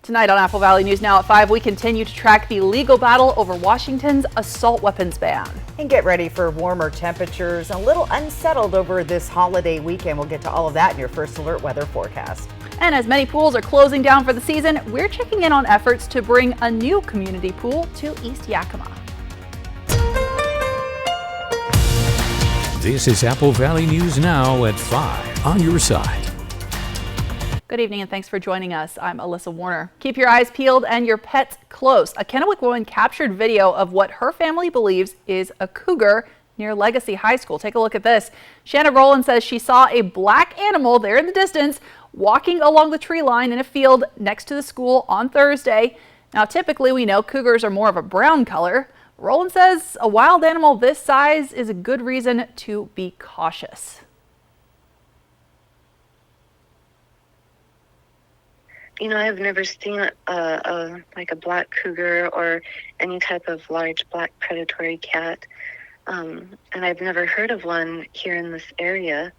Tonight on Apple Valley News Now at 5, we continue to track the legal battle over Washington's assault weapons ban. And get ready for warmer temperatures, a little unsettled over this holiday weekend. We'll get to all of that in your First Alert weather forecast. And as many pools are closing down for the season, we're checking in on efforts to bring a new community pool to East Yakima. This is Apple Valley News Now at 5 on your side. Good evening and thanks for joining us. I'm Alyssa Warner. Keep your eyes peeled and your pets close. A Kennewick woman captured video of what her family believes is a cougar near Legacy High School. Take a look at this. Shanna Rowland says she saw a black animal there in the distance walking along the tree line in a field next to the school on Thursday. Now, typically we know cougars are more of a brown color. Rowland says a wild animal this size is a good reason to be cautious. You know, I've never seen like a black cougar or any type of large black predatory cat. And I've never heard of one here in this area,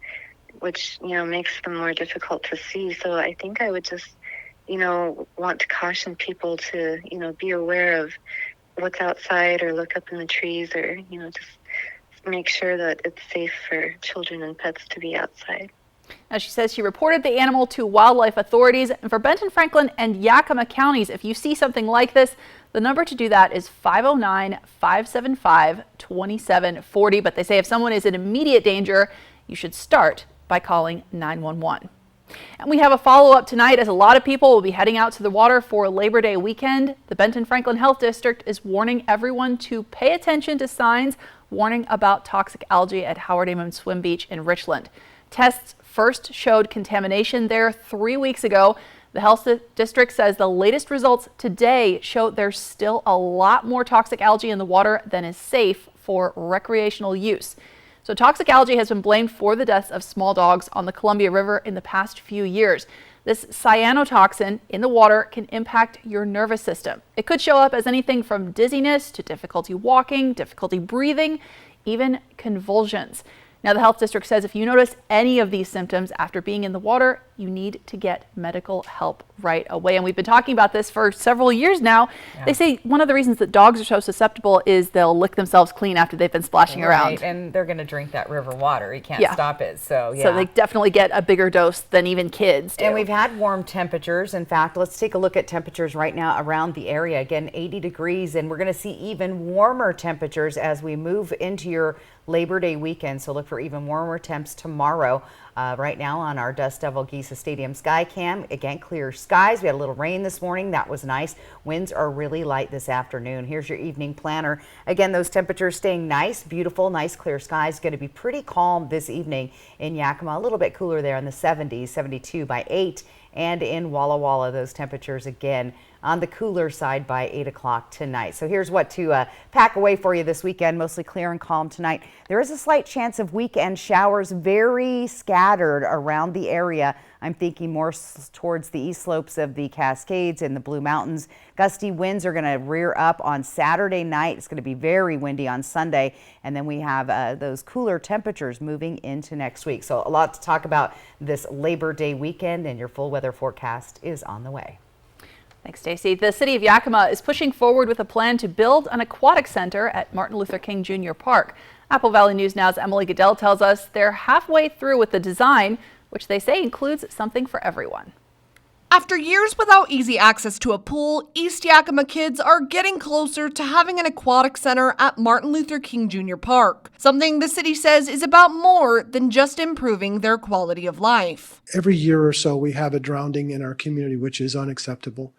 which, you know, makes them more difficult to see. So I think I would just, you know, want to caution people to, you know, be aware of what's outside or look up in the trees or, you know, just make sure that it's safe for children and pets to be outside. Now, she says she reported the animal to wildlife authorities. And for Benton, Franklin, and Yakima counties, if you see something like this, the number to do that is 509-575-2740. But they say if someone is in immediate danger, you should start by calling 911. And we have a follow-up tonight as a lot of people will be heading out to the water for Labor Day weekend. The Benton Franklin Health District is warning everyone to pay attention to signs warning about toxic algae at Howard Amon Swim Beach in Richland. Tests first showed contamination there 3 weeks ago. The health district says the latest results today show there's still a lot more toxic algae in the water than is safe for recreational use. So toxic algae has been blamed for the deaths of small dogs on the Columbia River in the past few years. This cyanotoxin in the water can impact your nervous system. It could show up as anything from dizziness to difficulty walking, difficulty breathing, even convulsions. Now, the health district says if you notice any of these symptoms after being in the water, you need to get medical help right away. And we've been talking about this for several years now. Yeah. They say one of the reasons that dogs are so susceptible is they'll lick themselves clean after they've been splashing around. And they're going to drink that river water. You can't stop it. So they definitely get a bigger dose than even kids do. And we've had warm temperatures. In fact, let's take a look at temperatures right now around the area. Again, 80 degrees, and we're going to see even warmer temperatures as we move into your Labor Day weekend. So look for even warmer temps tomorrow. Right now on our Dust Devil Giza Stadium sky cam, again, clear skies. We had a little rain this morning. That was nice. Winds are really light this afternoon. Here's your evening planner. Again, those temperatures staying nice, beautiful, nice clear skies. Going to be pretty calm this evening in Yakima. A little bit cooler there in the 70s, 72 by 8. And in Walla Walla, those temperatures again on the cooler side by 8 o'clock tonight. So here's what to pack away for you this weekend. Mostly clear and calm tonight. There is a slight chance of weekend showers, very scattered around the area. I'm thinking more towards the east slopes of the Cascades and the Blue Mountains. Gusty winds are going to rear up on Saturday night. It's going to be very windy on Sunday. And then we have those cooler temperatures moving into next week. So a lot to talk about this Labor Day weekend, and your full weather forecast is on the way. Thanks, Stacey. The city of Yakima is pushing forward with a plan to build an aquatic center at Martin Luther King Jr. Park. Apple Valley News Now's Emily Goodell tells us they're halfway through with the design, which they say includes something for everyone. After years without easy access to a pool, East Yakima kids are getting closer to having an aquatic center at Martin Luther King Jr. Park, something the city says is about more than just improving their quality of life. Every year or so we have a drowning in our community, which is unacceptable.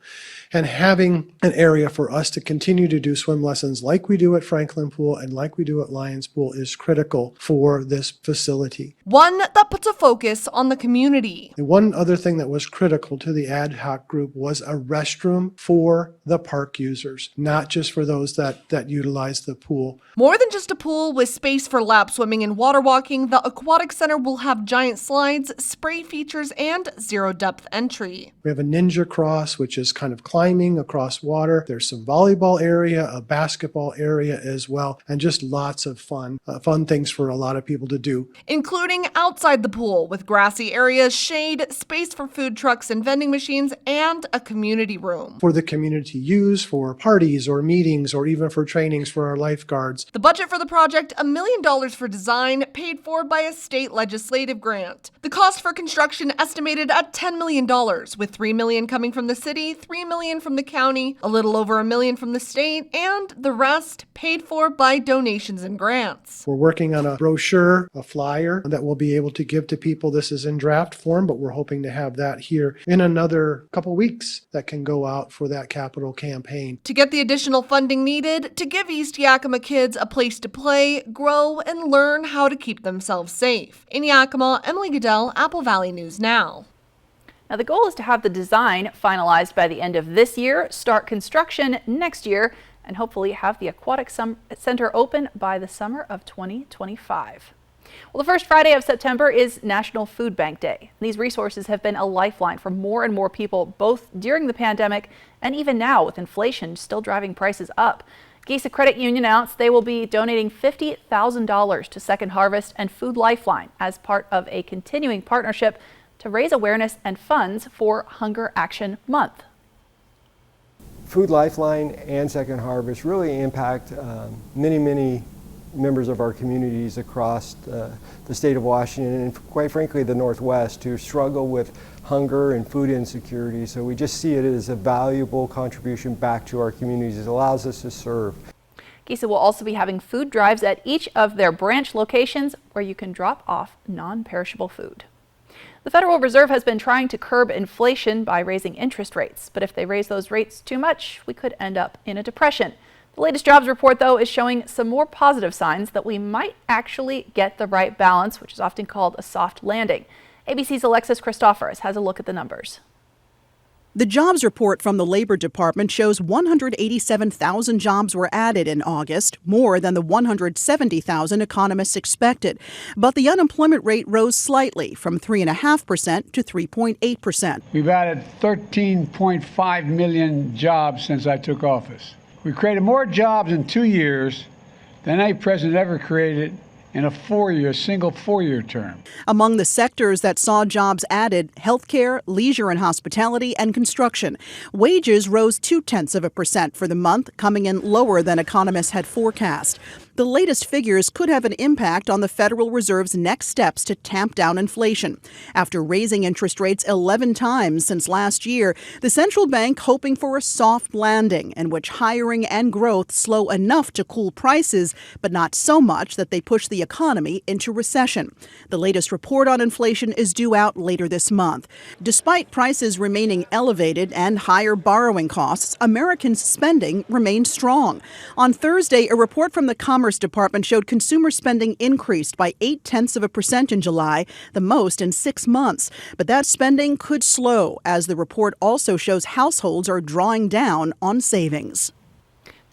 And having an area for us to continue to do swim lessons like we do at Franklin Pool and like we do at Lions Pool is critical for this facility. One that puts a focus on the community. And one other thing that was critical to the ad hoc group was a restroom for the park users, not just for those that utilize the pool. More than just a pool with space for lap swimming and water walking, the aquatic center will have giant slides, spray features, and zero depth entry. We have a ninja cross, which is kind of climbing across water. There's some volleyball area, a basketball area as well, and just lots of fun things for a lot of people to do. Including outside the pool with grassy areas, shade, space for food trucks and vending machines and a community room. For the community to use for parties or meetings or even for trainings for our lifeguards. The budget for the project, $1 million for design, paid for by a state legislative grant. The cost for construction estimated at $10 million, with $3 million coming from the city, $3 million from the county, a little over $1 million from the state, and the rest paid for by donations and grants. We're working on a brochure, a flyer that we'll be able to give to people. This is in draft form, but we're hoping to have that here in another couple weeks that can go out for that capital campaign. To get the additional funding needed to give East Yakima kids a place to play, grow, and learn how to keep themselves safe. In Yakima, Emily Goodell, Apple Valley News Now. Now, the goal is to have the design finalized by the end of this year, start construction next year, and hopefully have the Aquatic Center open by the summer of 2025. Well, the first Friday of September is National Food Bank Day. These resources have been a lifeline for more and more people, both during the pandemic and even now with inflation still driving prices up. Geisa Credit Union announced they will be donating $50,000 to Second Harvest and Food Lifeline as part of a continuing partnership to raise awareness and funds for Hunger Action Month. Food Lifeline and Second Harvest really impact many members of our communities across the state of Washington and quite frankly the Northwest who struggle with hunger and food insecurity. So we just see it as a valuable contribution back to our communities. It allows us to serve. Geisa will also be having food drives at each of their branch locations where you can drop off non-perishable food. The Federal Reserve has been trying to curb inflation by raising interest rates, but if they raise those rates too much, we could end up in a depression. The latest jobs report, though, is showing some more positive signs that we might actually get the right balance, which is often called a soft landing. ABC's Alexis Christoforous has a look at the numbers. The jobs report from the Labor Department shows 187,000 jobs were added in August, more than the 170,000 economists expected. But the unemployment rate rose slightly from 3.5% to 3.8%. We've added 13.5 million jobs since I took office. We created more jobs in 2 years than any president ever created in a single four-year term. Among the sectors that saw jobs added, healthcare, leisure and hospitality, and construction. Wages rose 0.2% for the month, coming in lower than economists had forecast. The latest figures could have an impact on the Federal Reserve's next steps to tamp down inflation. After raising interest rates 11 times since last year, the central bank hoping for a soft landing in which hiring and growth slow enough to cool prices, but not so much that they push the economy into recession. The latest report on inflation is due out later this month. Despite prices remaining elevated and higher borrowing costs, Americans' spending remains strong. On Thursday, a report from the Commerce Department showed consumer spending increased by 0.8% in July, the most in 6 months. But that spending could slow, as the report also shows households are drawing down on savings.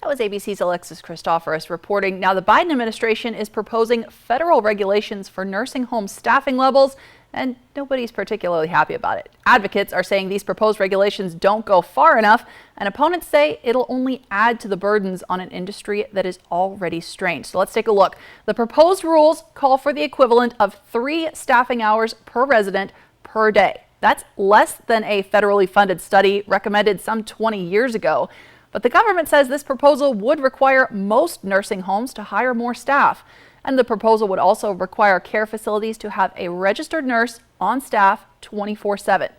That was ABC's Alexis Christoforous reporting. Now, the Biden administration is proposing federal regulations for nursing home staffing levels, and nobody's particularly happy about it. Advocates are saying these proposed regulations don't go far enough, and opponents say it'll only add to the burdens on an industry that is already strained. So let's take a look. The proposed rules call for the equivalent of 3 staffing hours per resident per day. That's less than a federally funded study recommended some 20 years ago. But the government says this proposal would require most nursing homes to hire more staff. And the proposal would also require care facilities to have a registered nurse on staff 24/7.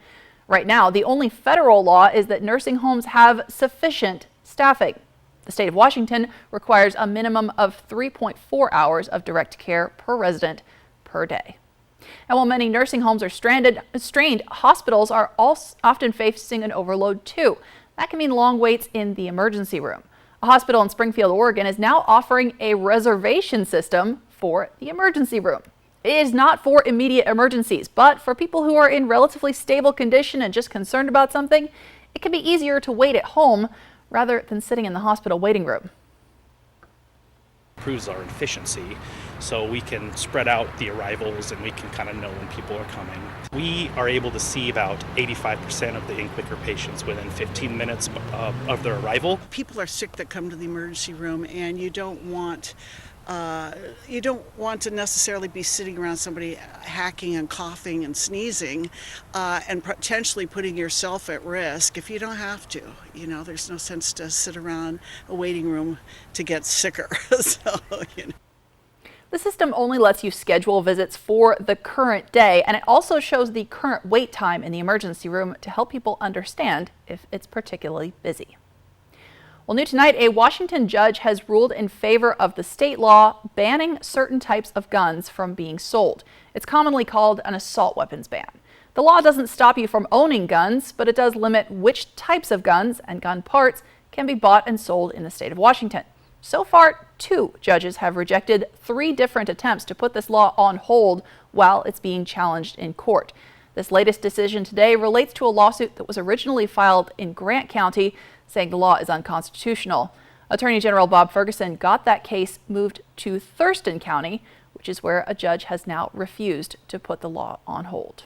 Right now, the only federal law is that nursing homes have sufficient staffing. The state of Washington requires a minimum of 3.4 hours of direct care per resident per day. And while many nursing homes are strained, hospitals are also often facing an overload too. That can mean long waits in the emergency room. A hospital in Springfield, Oregon is now offering a reservation system for the emergency room. It is not for immediate emergencies, but for people who are in relatively stable condition and just concerned about something, it can be easier to wait at home rather than sitting in the hospital waiting room. Improves our efficiency, so we can spread out the arrivals and we can kind of know when people are coming. We are able to see about 85% of the in-quicker patients within 15 minutes of their arrival. People are sick that come to the emergency room, and you don't want You don't want to necessarily be sitting around somebody hacking and coughing and sneezing and potentially putting yourself at risk if you don't have to. You know, there's no sense to sit around a waiting room to get sicker. So, you know. The system only lets you schedule visits for the current day, and it also shows the current wait time in the emergency room to help people understand if it's particularly busy. Well, new tonight, a Washington judge has ruled in favor of the state law banning certain types of guns from being sold. It's commonly called an assault weapons ban. The law doesn't stop you from owning guns, but it does limit which types of guns and gun parts can be bought and sold in the state of Washington. So far, 2 judges have rejected 3 different attempts to put this law on hold while it's being challenged in court. This latest decision today relates to a lawsuit that was originally filed in Grant County, saying the law is unconstitutional. Attorney General Bob Ferguson got that case moved to Thurston County, which is where a judge has now refused to put the law on hold.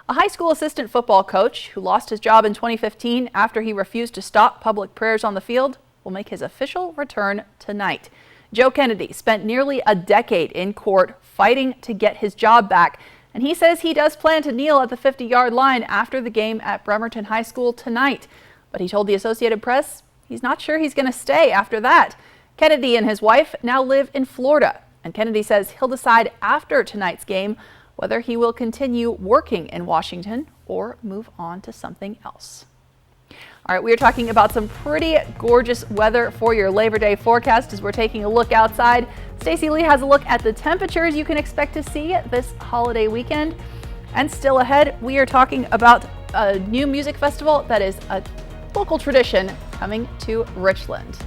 A high school assistant football coach who lost his job in 2015 after he refused to stop public prayers on the field will make his official return tonight. Joe Kennedy spent nearly a decade in court fighting to get his job back, and he says he does plan to kneel at the 50-yard line after the game at Bremerton High School tonight. But he told the Associated Press he's not sure he's going to stay after that. Kennedy and his wife now live in Florida, and Kennedy says he'll decide after tonight's game whether he will continue working in Washington or move on to something else. All right, we are talking about some pretty gorgeous weather for your Labor Day forecast as we're taking a look outside. Stacey Lee has a look at the temperatures you can expect to see this holiday weekend. And still ahead, we are talking about a new music festival that is a local tradition coming to Richland.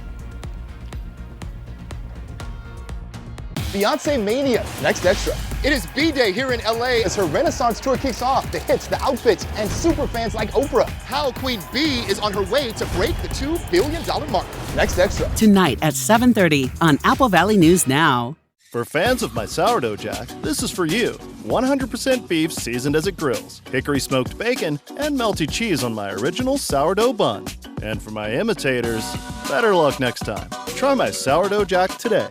Beyonce Mania, next extra. It is B-Day here in LA as her Renaissance tour kicks off. The hits, the outfits, and super fans like Oprah. How Queen B is on her way to break the $2 billion mark. Next extra. Tonight at 7:30 on Apple Valley News Now. For fans of my sourdough jack, this is for you. 100% beef seasoned as it grills, hickory smoked bacon, and melty cheese on my original sourdough bun. And for my imitators, better luck next time. Try my sourdough jack today.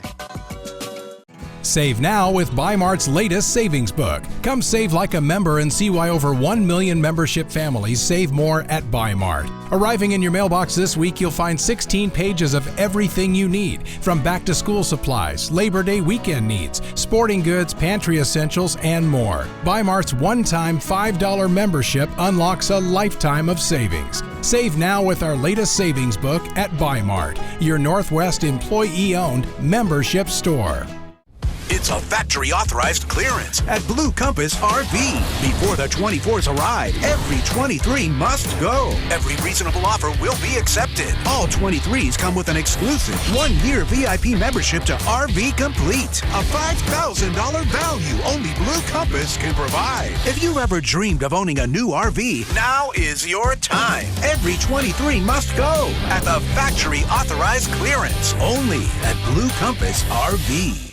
Save now with BuyMart's latest savings book. Come save like a member and see why over 1 million membership families save more at BuyMart. Arriving in your mailbox this week, you'll find 16 pages of everything you need, from back-to-school supplies, Labor Day weekend needs, sporting goods, pantry essentials, and more. BuyMart's one-time $5 membership unlocks a lifetime of savings. Save now with our latest savings book at BuyMart, your Northwest employee-owned membership store. It's a factory-authorized clearance at Blue Compass RV. Before the 24s arrive, every 23 must go. Every reasonable offer will be accepted. All 23s come with an exclusive 1-year VIP membership to RV Complete. A $5,000 value only Blue Compass can provide. If you ever dreamed of owning a new RV, now is your time. Every 23 must go at the factory-authorized clearance only at Blue Compass RV.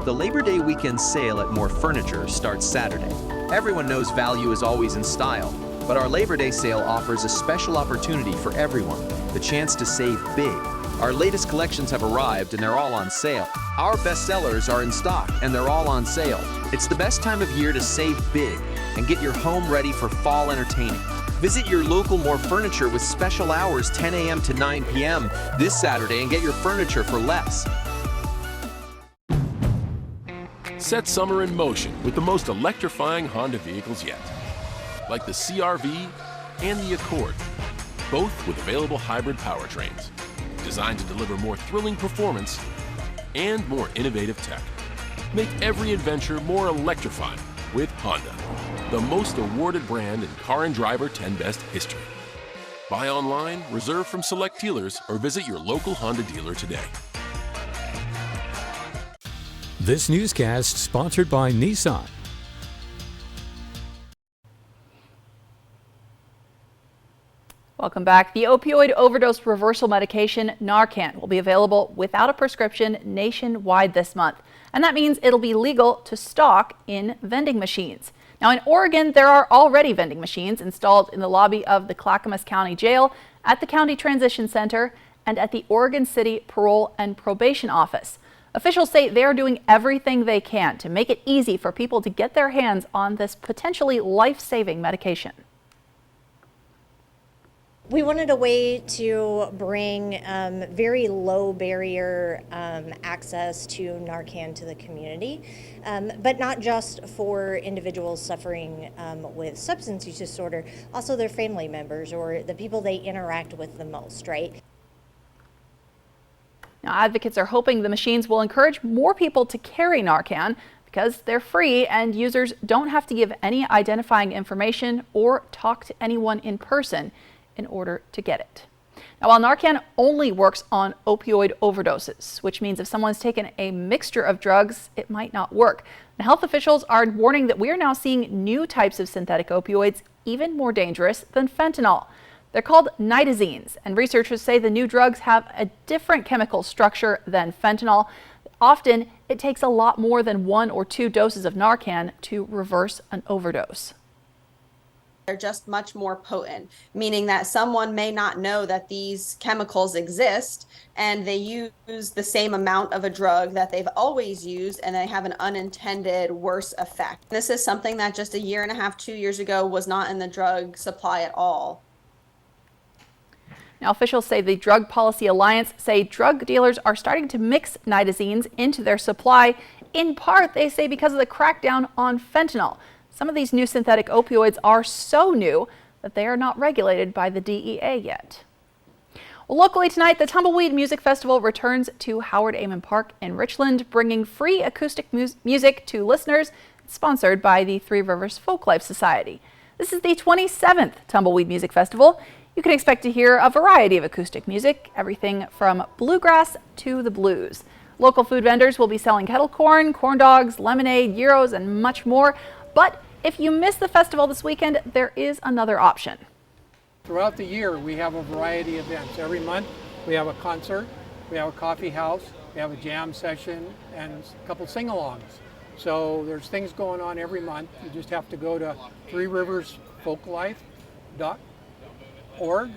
The Labor Day weekend sale at More Furniture starts Saturday. Everyone knows value is always in style, but our Labor Day sale offers a special opportunity for everyone, the chance to save big. Our latest collections have arrived and they're all on sale. Our best sellers are in stock and they're all on sale. It's the best time of year to save big and get your home ready for fall entertaining. Visit your local More Furniture with special hours 10 a.m. to 9 p.m. this Saturday and get your furniture for less. Set summer in motion with the most electrifying Honda vehicles yet, like the CR-V and the Accord, both with available hybrid powertrains, designed to deliver more thrilling performance and more innovative tech. Make every adventure more electrifying with Honda, the most awarded brand in Car and Driver 10 Best history. Buy online, reserve from select dealers, or visit your local Honda dealer today. This newscast sponsored by Nissan. Welcome back. The opioid overdose reversal medication Narcan will be available without a prescription nationwide this month. And that means it'll be legal to stock in vending machines. Now in Oregon, there are already vending machines installed in the lobby of the Clackamas County Jail, at the County Transition Center, and at the Oregon City Parole and Probation Office. Officials say they are doing everything they can to make it easy for people to get their hands on this potentially life-saving medication. We wanted a way to bring very low barrier access to Narcan to the community, but not just for individuals suffering with substance use disorder, also their family members or the people they interact with the most, right? Now, advocates are hoping the machines will encourage more people to carry Narcan because they're free and users don't have to give any identifying information or talk to anyone in person in order to get it. Now, while Narcan only works on opioid overdoses, which means if someone's taken a mixture of drugs, it might not work. Now, health officials are warning that we are now seeing new types of synthetic opioids even more dangerous than fentanyl. They're called nitazenes, and researchers say the new drugs have a different chemical structure than fentanyl. Often, it takes a lot more than 1 or 2 doses of Narcan to reverse an overdose. They're just much more potent, meaning that someone may not know that these chemicals exist and they use the same amount of a drug that they've always used and they have an unintended worse effect. This is something that just a year and a half, 2 years ago was not in the drug supply at all. Now, officials say the Drug Policy Alliance say drug dealers are starting to mix nitazenes into their supply. In part, they say because of the crackdown on fentanyl. Some of these new synthetic opioids are so new that they are not regulated by the DEA yet. Well, locally tonight, the Tumbleweed Music Festival returns to Howard Amon Park in Richland, bringing free acoustic music to listeners, sponsored by the Three Rivers Folklife Society. This is the 27th Tumbleweed Music Festival. You can expect to hear a variety of acoustic music, everything from bluegrass to the blues. Local food vendors will be selling kettle corn, corn dogs, lemonade, gyros, and much more. But if you miss the festival this weekend, there is another option. Throughout the year, we have a variety of events. Every month, we have a concert, we have a coffee house, we have a jam session, and a couple sing-alongs. So there's things going on every month. You just have to go to threeriversfolklife.org.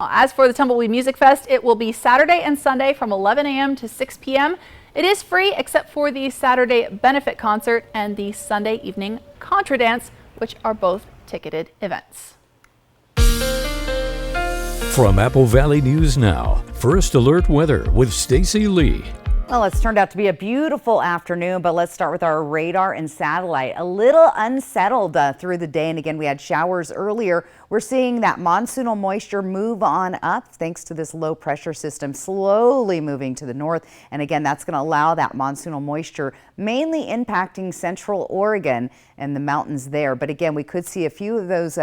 Now, as for the Tumbleweed Music Fest, it will be Saturday and Sunday from 11 a.m. to 6 p.m. It is free except for the Saturday benefit concert and the Sunday evening Contra Dance, which are both ticketed events. From Apple Valley News Now, First Alert Weather with Stacy Lee. Well, it's turned out to be a beautiful afternoon, but let's start with our radar and satellite. A little unsettled through the day, and again, we had showers earlier. We're seeing that monsoonal moisture move on up thanks to this low pressure system slowly moving to the north. And again, that's going to allow that monsoonal moisture mainly impacting central Oregon and the mountains there. But again, we could see a few of those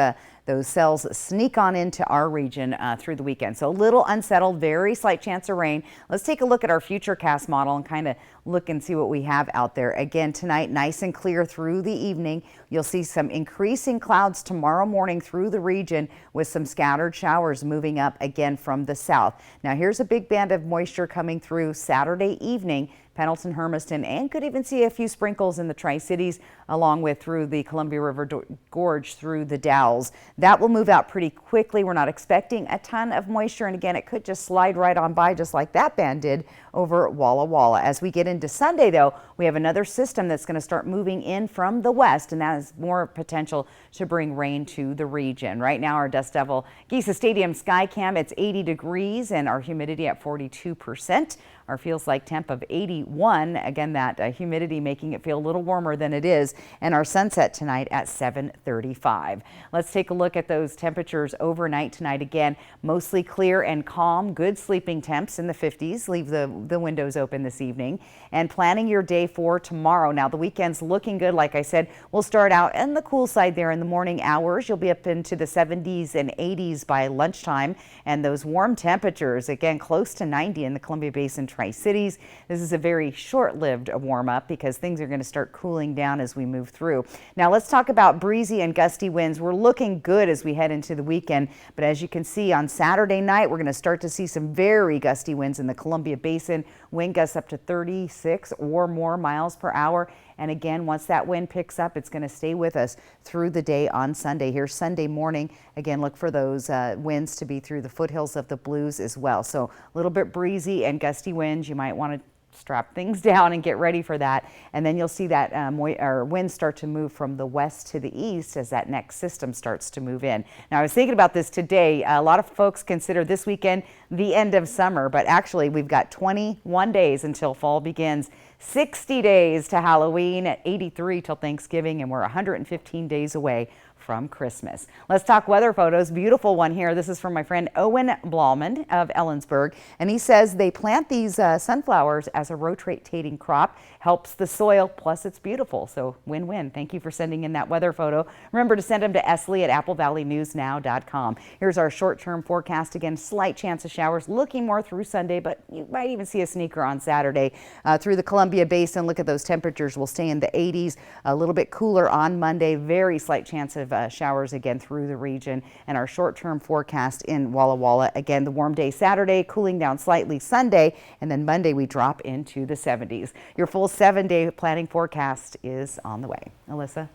cells sneak on into our region through the weekend. So a little unsettled, very slight chance of rain. Let's take a look at our Futurecast model and kind of look and see what we have out there. Again, tonight, nice and clear through the evening. You'll see some increasing clouds tomorrow morning through the region with some scattered showers moving up again from the south. Now, here's a big band of moisture coming through Saturday evening. Pendleton, Hermiston, and could even see a few sprinkles in the Tri-Cities, along with through the Columbia River Gorge through the Dalles. That will move out pretty quickly. We're not expecting a ton of moisture, and again, it could just slide right on by just like that band did over Walla Walla. As we get into Sunday, though, we have another system that's going to start moving in from the west, and that has more potential to bring rain to the region. Right now, our Dust Devil Giza Stadium sky cam, it's 80 degrees and our humidity at 42%. Our feels like temp of 81. Again, that humidity making it feel a little warmer than it is. And our sunset tonight at 7:35. Let's take a look at those temperatures overnight tonight. Again, mostly clear and calm. Good sleeping temps in the 50s. Leave the windows open this evening. And planning your day for tomorrow. Now, the weekend's looking good. Like I said, we'll start out on the cool side there in the morning hours. You'll be up into the 70s and 80s by lunchtime. And those warm temperatures, again, close to 90 in the Columbia Basin Tri-Cities. This is a very short-lived warm up because things are going to start cooling down as we move through. Now let's talk about breezy and gusty winds. We're looking good as we head into the weekend, but as you can see on Saturday night, we're going to start to see some very gusty winds in the Columbia Basin. Wind gusts up to 36 or more miles per hour. And again, once that wind picks up, it's going to stay with us through the day on Sunday. Here's Sunday morning. Again, look for those winds to be through the foothills of the Blues as well. So a little bit breezy and gusty winds. You might want to strap things down and get ready for that. And then you'll see that winds start to move from the west to the east as that next system starts to move in. Now, I was thinking about this today. A lot of folks consider this weekend the end of summer, but actually we've got 21 days until fall begins, 60 days to Halloween, at 83 till Thanksgiving, and we're 115 days away from Christmas. Let's talk weather photos. Beautiful one here. This is from my friend Owen Blauman of Ellensburg, and he says they plant these sunflowers as a rotating crop. Helps the soil, plus it's beautiful. So win-win. Thank you for sending in that weather photo. Remember to send them to Esley at applevalleyNewsNow.com. Here's our short-term forecast. Again, slight chance of showers, looking more through Sunday, but you might even see a sneaker on Saturday. Through the Columbia Basin, look at those temperatures. We'll stay in the 80s, a little bit cooler on Monday. Very slight chance of showers again through the region. And our short-term forecast in Walla Walla, again, the warm day Saturday, cooling down slightly Sunday, and then Monday we drop into the 70s. Your full 7-day planning forecast is on the way. Alyssa?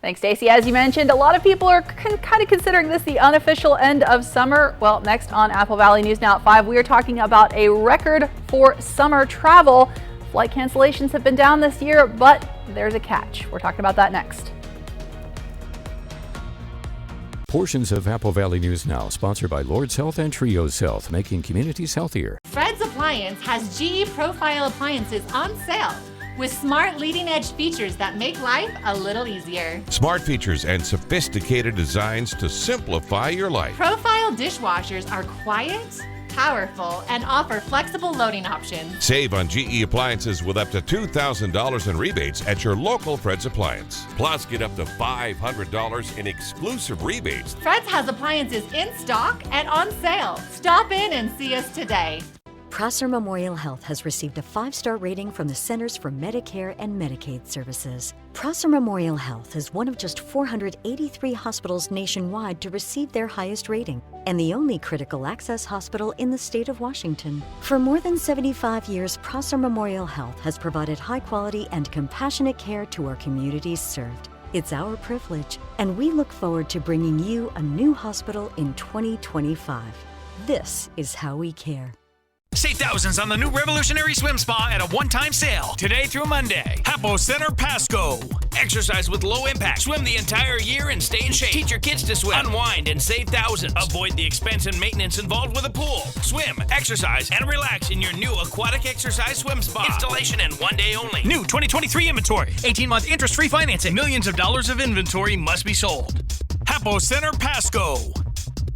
Thanks, Stacey. As you mentioned, a lot of people are kind of considering this the unofficial end of summer. Well, next on Apple Valley News Now at 5, we are talking about a record for summer travel. Flight cancellations have been down this year, but there's a catch. We're talking about that next. Portions of Apple Valley News Now, sponsored by Lord's Health and Trios Health, making communities healthier. Fred's Appliance has GE Profile appliances on sale with smart leading-edge features that make life a little easier. Smart features and sophisticated designs to simplify your life. Profile dishwashers are quiet, powerful, and offer flexible loading options. Save on GE appliances with up to $2,000 in rebates at your local Fred's Appliance. Plus, get up to $500 in exclusive rebates. Fred's has appliances in stock and on sale. Stop in and see us today. Prosser Memorial Health has received a 5-star rating from the Centers for Medicare and Medicaid Services. Prosser Memorial Health is one of just 483 hospitals nationwide to receive their highest rating, and the only critical access hospital in the state of Washington. For more than 75 years, Prosser Memorial Health has provided high-quality and compassionate care to our communities served. It's our privilege, and we look forward to bringing you a new hospital in 2025. This is how we care. Save thousands on the new revolutionary swim spa at a one-time sale today through Monday. Hapo Center Pasco. Exercise with low impact. Swim the entire year and stay in shape. Teach your kids to swim. Unwind and save thousands. Avoid the expense and maintenance involved with a pool. Swim, exercise, and relax in your new aquatic exercise swim spa. Installation and one day only. New 2023 inventory. 18-month interest-free financing. Millions of dollars of inventory must be sold. Hapo Center Pasco.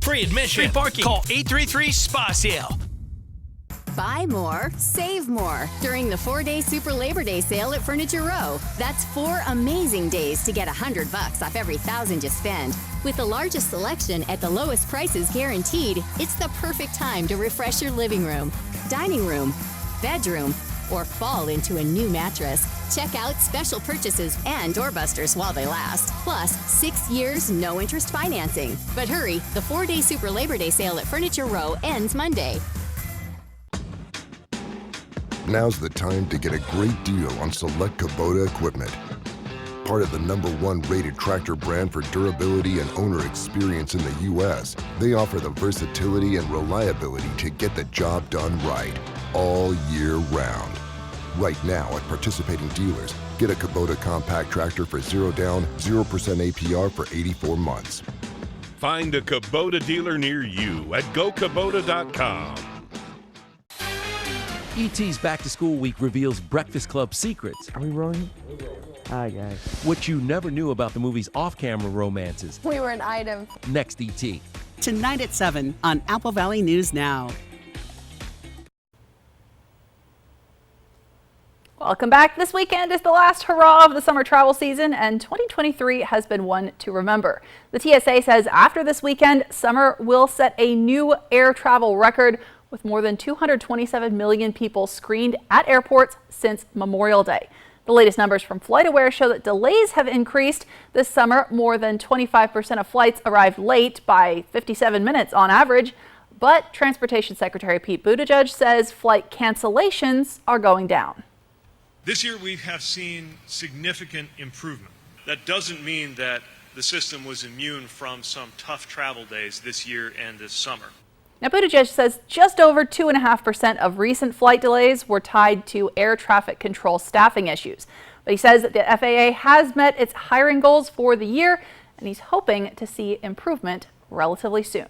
Free admission. Free parking. Call 833-SPA-SALE. Buy more, save more during the 4-day Super Labor Day sale at Furniture Row. That's 4 amazing days to get $100 off every $1,000 you spend. With the largest selection at the lowest prices guaranteed, it's the perfect time to refresh your living room, dining room, bedroom, or fall into a new mattress. Check out special purchases and doorbusters while they last. Plus, 6 years, no interest financing. But hurry, the 4-day Super Labor Day sale at Furniture Row ends Monday. Now's the time to get a great deal on select Kubota equipment. Part of the #1 rated tractor brand for durability and owner experience in the U.S., they offer the versatility and reliability to get the job done right, all year round. Right now at participating dealers, get a Kubota compact tractor for 0 down, 0% APR for 84 months. Find a Kubota dealer near you at GoKubota.com. ET's Back to School Week reveals Breakfast Club secrets. Are we rolling? Hi, guys. What you never knew about the movie's off-camera romances. We were an item. Next, ET. Tonight at 7 on Apple Valley News Now. Welcome back. This weekend is the last hurrah of the summer travel season, and 2023 has been one to remember. The TSA says after this weekend, summer will set a new air travel record with more than 227 million people screened at airports since Memorial Day. The latest numbers from FlightAware show that delays have increased this summer. More than 25% of flights arrived late by 57 minutes on average. But Transportation Secretary Pete Buttigieg says flight cancellations are going down. This year we have seen significant improvement. That doesn't mean that the system was immune from some tough travel days this year and this summer. Now, Buttigieg says just over 2.5% of recent flight delays were tied to air traffic control staffing issues. But he says that the FAA has met its hiring goals for the year, and he's hoping to see improvement relatively soon.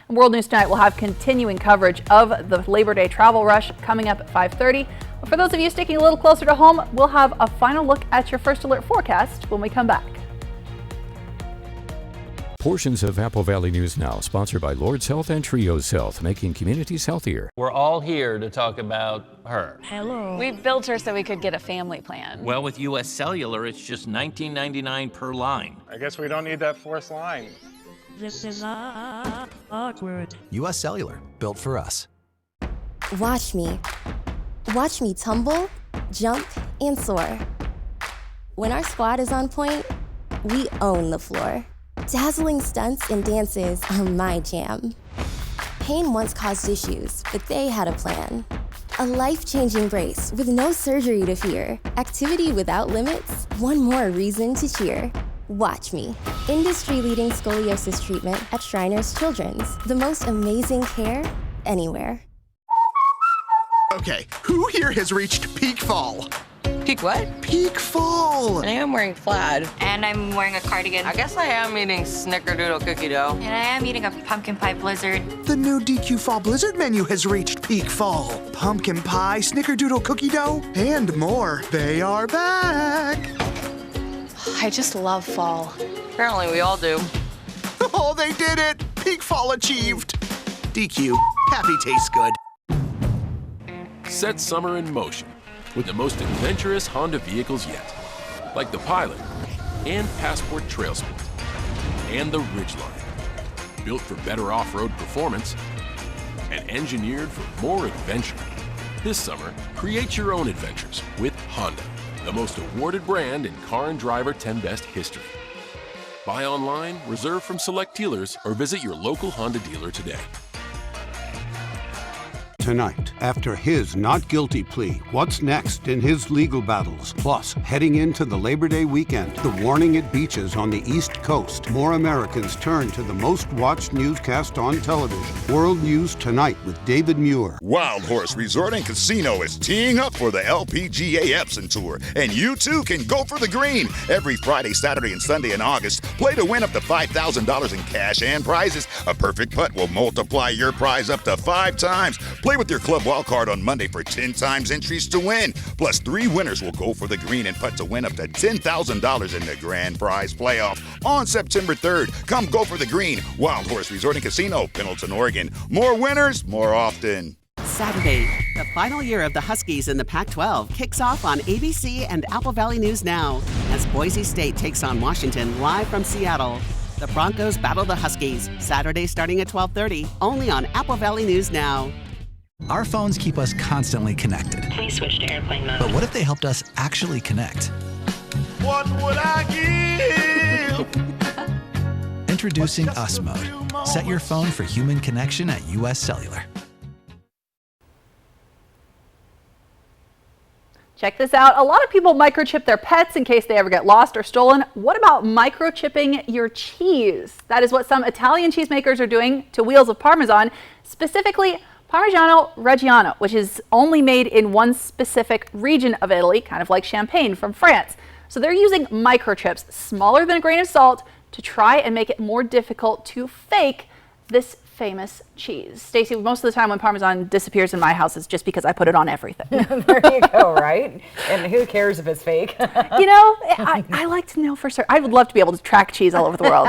And World News Tonight will have continuing coverage of the Labor Day travel rush coming up at 5:30. But for those of you sticking a little closer to home, we'll have a final look at your First Alert forecast when we come back. Portions of Apple Valley News Now, sponsored by Lord's Health and Trios Health, making communities healthier. We're all here to talk about her. Hello. We built her so we could get a family plan. Well, with US Cellular, it's just $19.99 per line. I guess we don't need that fourth line. This is awkward. US Cellular, built for us. Watch me. Watch me tumble, jump, and soar. When our squad is on point, we own the floor. Dazzling stunts and dances are my jam. Pain once caused issues, but they had a plan. A life-changing brace with no surgery to fear. Activity without limits, one more reason to cheer. Watch me. Industry-leading scoliosis treatment at Shriners Children's. The most amazing care anywhere. Okay, who here has reached peak fall? Peak what? Peak fall! I am wearing plaid. And I'm wearing a cardigan. I guess I am eating snickerdoodle cookie dough. And I am eating a pumpkin pie blizzard. The new DQ Fall Blizzard menu has reached peak fall. Pumpkin pie, snickerdoodle cookie dough, and more. They are back! I just love fall. Apparently we all do. Oh, they did it! Peak fall achieved! DQ, happy tastes good. Set summer in motion with the most adventurous Honda vehicles yet, like the Pilot and Passport Trail Sport and the Ridgeline, built for better off-road performance and engineered for more adventure. This summer, create your own adventures with Honda, the most awarded brand in Car and Driver 10 Best history. Buy online, reserve from select dealers, or visit your local Honda dealer today. Tonight, after his not guilty plea, what's next in his legal battles? Plus, heading into the Labor Day weekend, the warning at beaches on the East Coast. More Americans turn to the most watched newscast on television. World News Tonight with David Muir. Wild Horse Resort and Casino is teeing up for the LPGA Epson Tour, and you too can go for the green. Every Friday, Saturday, and Sunday in August, play to win up to $5,000 in cash and prizes. A perfect putt will multiply your prize up to 5 times. Play with your club wild card on Monday for 10 times entries to win. Plus, 3 winners will go for the green and putt to win up to $10,000 in the grand prize playoff on September 3rd. Come go for the green. Wild Horse Resort and Casino, Pendleton, Oregon. More winners, more often. Saturday, the final year of the Huskies in the Pac-12 kicks off on ABC and Apple Valley News Now as Boise State takes on Washington live from Seattle. The Broncos battle the Huskies, Saturday starting at 12:30, only on Apple Valley News Now. Our phones keep us constantly connected. Please switch to airplane mode. But what if they helped us actually connect? What would I give? Introducing US Mode. Set your phone for human connection at US Cellular. Check this out. A lot of people microchip their pets in case they ever get lost or stolen. What about microchipping your cheese? That is what some Italian cheesemakers are doing to wheels of Parmesan, specifically Parmigiano Reggiano, which is only made in one specific region of Italy, kind of like champagne from France. So they're using microchips smaller than a grain of salt to try and make it more difficult to fake this famous cheese. Stacey, most of the time when Parmesan disappears in my house is just because I put it on everything. There you go, right? And who cares if it's fake? You know, I like to know for certain. I would love to be able to track cheese all over the world.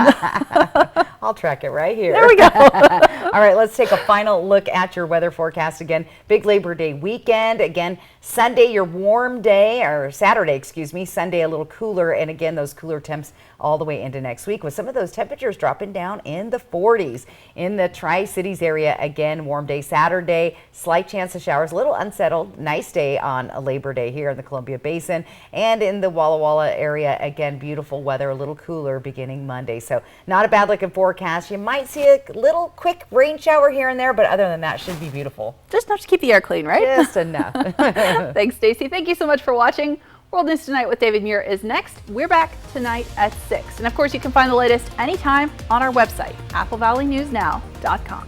I'll track it right here. There we go. All right, let's take a final look at your weather forecast again. Big Labor Day weekend. Again, Sunday, your warm day, or Saturday, excuse me. Sunday, a little cooler. And again, those cooler temps all the way into next week with some of those temperatures dropping down in the 40s. In the Tri-Cities area, again, warm day Saturday, slight chance of showers, a little unsettled. Nice day on Labor Day here in the Columbia Basin. And in the Walla Walla area, again, beautiful weather, a little cooler beginning Monday. So not a bad looking forecast. You might see a little quick rain shower here and there, but other than that, should be beautiful. Just enough to keep the air clean, right? Just enough. Thanks, Stacey. Thank you so much for watching. World News Tonight with David Muir is next. We're back tonight at 6. And of course, you can find the latest anytime on our website, applevalleyNewsNow.com.